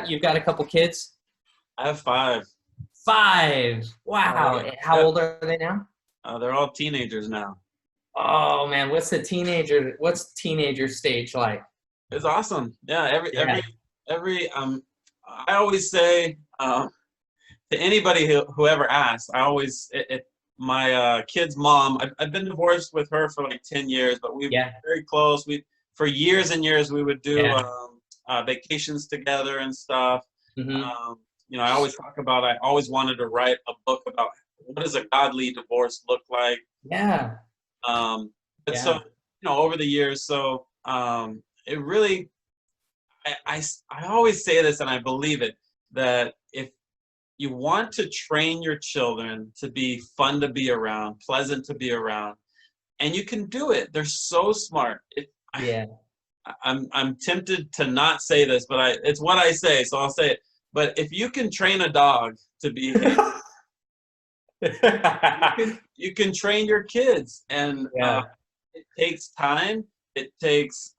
you've got a couple kids? I have five. Five. Wow. How Yeah. old are they now? They're all teenagers now. Oh man, what's teenager stage like? It's awesome. Yeah, Yeah. every I always say to anybody who ever asks, I always my kid's mom. I've been divorced with her for like 10 years, but we were Yeah. very close. We for years and years we would do Yeah. vacations together and stuff. Hmm. Um, I always talk about. I always wanted to write a book about what does a godly divorce look like. Yeah. But so Yeah. over the years, so it really I always say this and I believe it, that if you want to train your children to be fun to be around, pleasant to be around, and you can do it. They're so smart. Yeah. I'm tempted to not say this, but it's what I say, so I'll say it. But if you can train a dog to behave, you can train your kids, and Yeah. it takes time. It takes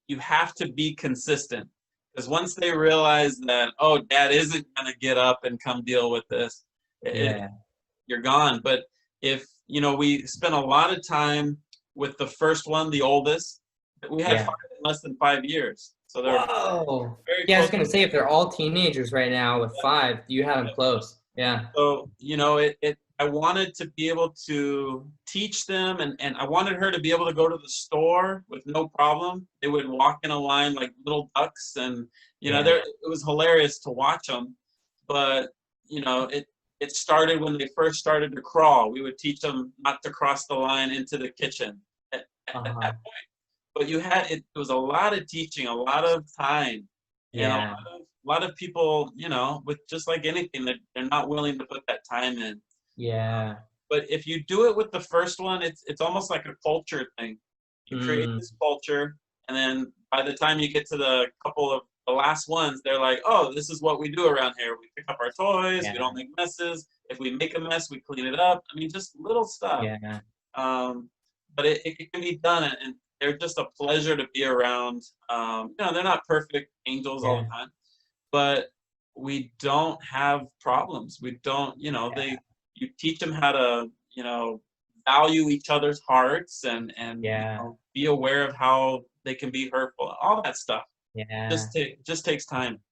you have to be consistent, because once they realize that, oh, dad isn't going to get up and come deal with this, Yeah. you're gone. But if we spent a lot of time with the first one, the oldest. We had Yeah. five in less than 5 years, so they're Whoa. very Yeah, I was close. gonna say if they're all teenagers right now with five, you had them close. Yeah. So, I wanted to be able to teach them, and I wanted her to be able to go to the store with no problem. They would walk in a line like little ducks, and Yeah. it was hilarious to watch them. But it started when they first started to crawl. We would teach them not to cross the line into the kitchen at that Uh-huh. point. But it was a lot of teaching, a lot of time, and a lot Yeah. of people, with just like anything, that they're not willing to put that time in. Yeah. But if you do it with the first one, it's almost like a culture thing. You create Mm. this culture, and then by the time you get to the couple of the last ones, they're like, oh, this is what we do around here. We pick up our toys. We Yeah. don't make messes. If we make a mess, we clean it up. I mean, just little stuff. Yeah. Um, but it can be done, and they're just a pleasure to be around. They're not perfect angels all Yeah. the time, but we don't have problems. We don't, you teach them how to, value each other's hearts, and Yeah. be aware of how they can be hurtful. All that stuff Yeah. just takes time.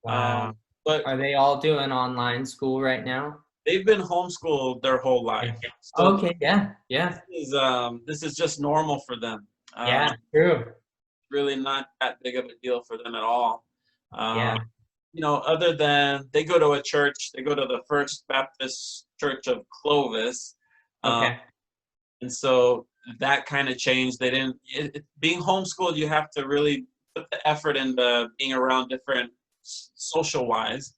Wow. But Are they all doing online school right now? they've been homeschooled their whole Yeah. life, so Okay. Yeah. Yeah. this is just normal for them. Yeah. True. Really not that big of a deal for them at all. Yeah. Um, Other than they go to a church, they go to the First Baptist Church of Clovis, um, Okay. and so that kind of changed. They didn't being homeschooled. You have to really put the effort into being around different social wise.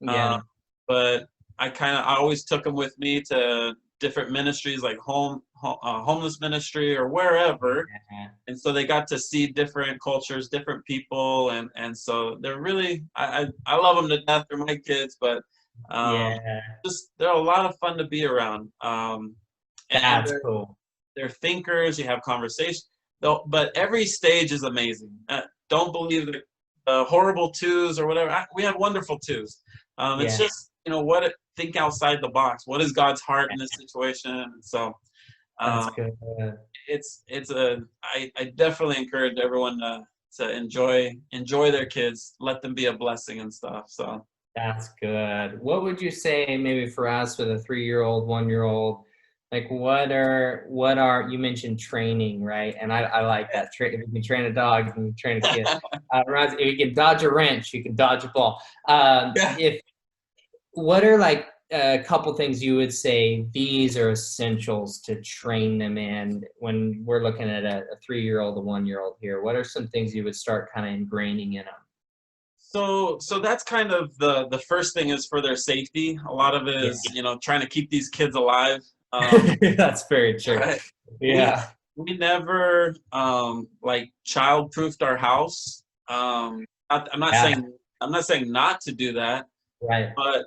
Uh, Yeah. but I always took them with me to different ministries like homeless ministry or wherever, Yeah. and so they got to see different cultures, different people, and so they're really I love them to death. They're my kids, but Yeah. just they're a lot of fun to be around. And That's cool. they're thinkers. You have conversation, though, but every stage is amazing. Don't believe the horrible twos or whatever. We have wonderful twos. It's Yeah. just think outside the box. What is God's heart in this situation? So. That's Um, good. I definitely encourage everyone to enjoy their kids, let them be a blessing and stuff. So That's good. What would you say maybe for us with a 3-year-old, 1-year-old? Like what are you mentioned training, right? And I like that. If you can train a dog, you can train a kid. If you can dodge a wrench, you can dodge a ball. yeah. If What are like a couple things you would say these are essentials to train them in when we're looking at a 3-year-old, a 1-year-old here? What are some things you would start kind of ingraining in them? So that's kind of the first thing is for their safety. A lot of it Yeah. is trying to keep these kids alive. That's very true. Right. We Yeah. we never like child-proofed our house. I'm not Yeah. saying not to do that, Right. but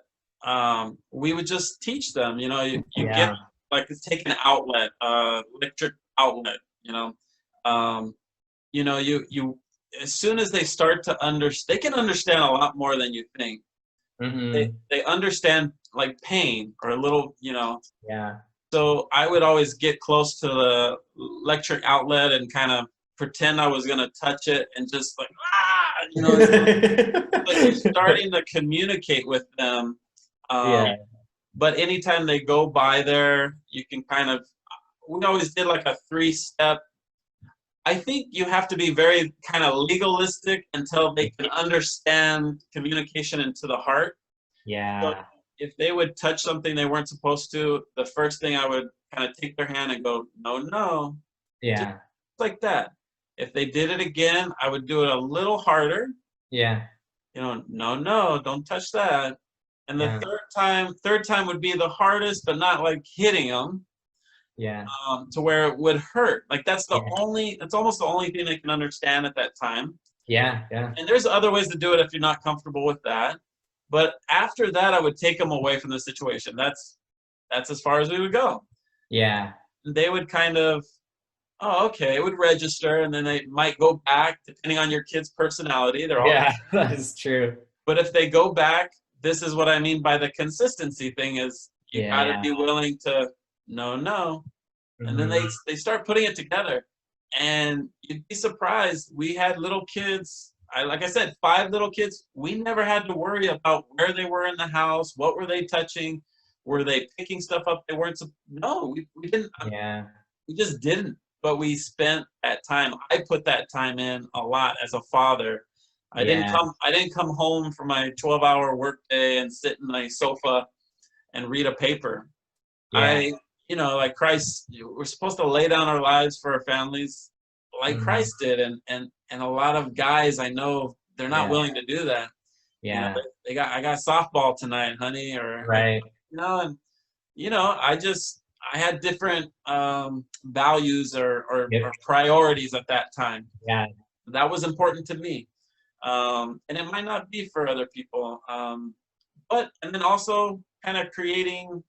we would just teach them. You get Yeah. like take an outlet, electric outlet. Um, you as soon as they start to they can understand a lot more than you think. They understand like pain or a little, Yeah. So I would always get close to the electric outlet and kind of pretend I was going to touch it and just like, but you're starting to communicate with them. Yeah. But anytime they go by there, you can we always did like a 3-step. I think you have to be very kind of legalistic until they can understand communication into the heart. Yeah. So if they would touch something they weren't supposed to, the first thing I would kind of take their hand and go, no, no. Yeah. Just like that. If they did it again, I would do it a little harder. Yeah. No, no, don't touch that. And the Yeah. third time would be the hardest, but not like hitting them. Yeah. To where it would hurt. Like that's Yeah. almost the only thing they can understand at that time. Yeah. Yeah. And there's other ways to do it if you're not comfortable with that. But after that, I would take them away from the situation. That's as far as we would go. Yeah. They would kind of, oh, okay, it would register, and then they might go back depending on your kid's personality. They're all that is true. But if they go back, this is what I mean by the consistency thing is you got to be willing to no. And then they start putting it together. And you'd be surprised. We had little kids. Like I said, 5 little kids. We never had to worry about where they were in the house. What were they touching? Were they picking stuff up they weren't? No, we didn't. Yeah. We just didn't. But we spent that time. I put that time in a lot as a father. I didn't come home from my 12-hour workday and sit in my sofa and read a paper. Yeah. Like Christ, we're supposed to lay down our lives for our families like Christ did. And a lot of guys I know, they're not willing to do that. Yeah. I got softball tonight, honey, or right. I had different values or priorities at that time. Yeah. That was important to me. And it might not be for other people. And then also kind of creating,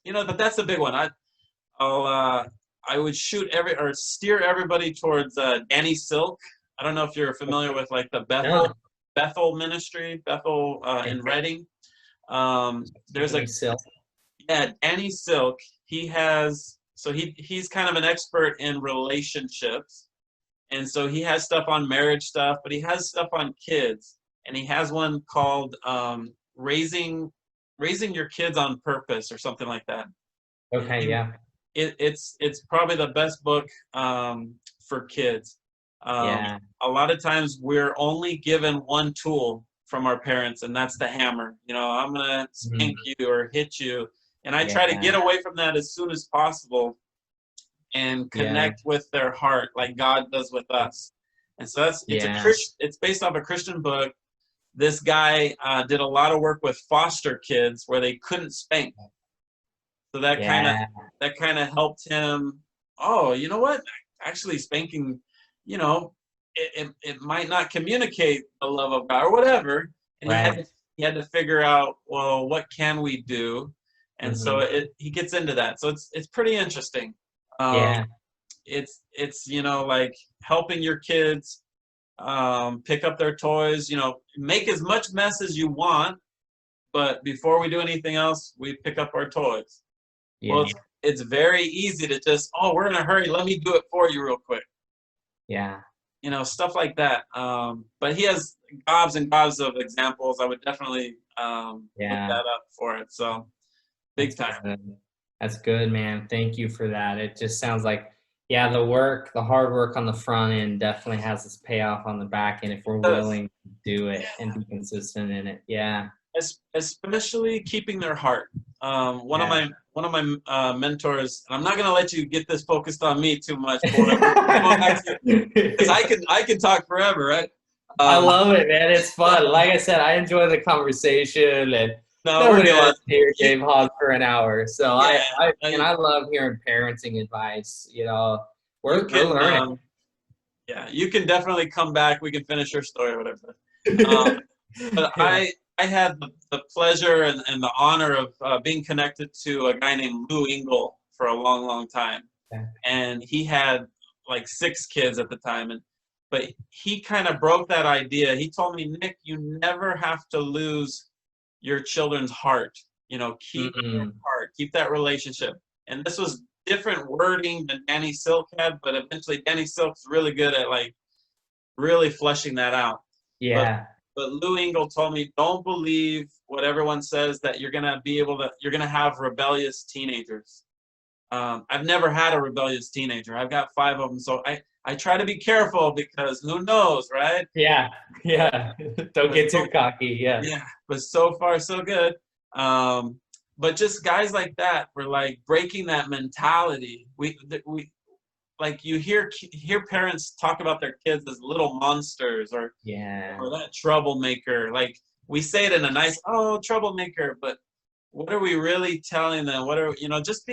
but that's the big one. I would steer everybody towards Danny Silk. I don't know if you're familiar with like the Bethel ministry, in Reading. There's Danny Silk. He's kind of an expert in relationships. And so he has stuff on marriage stuff, but he has stuff on kids. And he has one called Raising Your Kids on Purpose or something like that. Okay, yeah. It's probably the best book for kids. A lot of times we're only given one tool from our parents, and that's the hammer. I'm going to spank you or hit you. And I try to get away from that as soon as possible and connect with their heart like God does with us. And so it's based off a Christian book. This guy did a lot of work with foster kids where they couldn't spank. So that kind of helped him. Oh, you know what? Actually, spanking, it might not communicate the love of God or whatever. And he had to figure out, well, what can we do? And so he gets into that. So it's pretty interesting. It's like helping your kids pick up their toys. Make as much mess as you want, but before we do anything else, we pick up our toys. Yeah. Well, it's very easy to just, we're in a hurry. Let me do it for you real quick. Yeah. Stuff like that. But he has gobs and gobs of examples. I would definitely look that up for it. So big time. That's good, man. Thank you for that. It just sounds like, the hard work on the front end definitely has its payoff on the back end if we're willing to do it and be consistent in it. Yeah. Especially keeping their heart. One of my mentors, and I'm not going to let you get this focused on me too much, because I can talk forever, right? I love it, man. It's fun. Like I said, I enjoy the conversation, and nobody wants to hear Dave Hawes for an hour. So I love hearing parenting advice. We're learning. You can definitely come back. We can finish your story or whatever. But I had the pleasure and the honor of being connected to a guy named Lou Engle for a long, long time. And he had like 6 kids at the time. but he kind of broke that idea. He told me, Nick, you never have to lose your children's heart. You know, keep their heart, keep that relationship. And this was different wording than Danny Silk had, but eventually Danny Silk's really good at like really fleshing that out. Yeah. But Lou Engle told me, don't believe what everyone says that you're gonna have rebellious teenagers. I've never had a rebellious teenager. I've got 5 of them, so I try to be careful because who knows, right? Yeah. Yeah. Don't get too cocky. Yeah. Yeah, but so far so good. But just guys like that were like breaking that mentality. We like you hear parents talk about their kids as little monsters or that troublemaker. Like we say it in a nice, oh, troublemaker, but what are we really telling them? What are, just being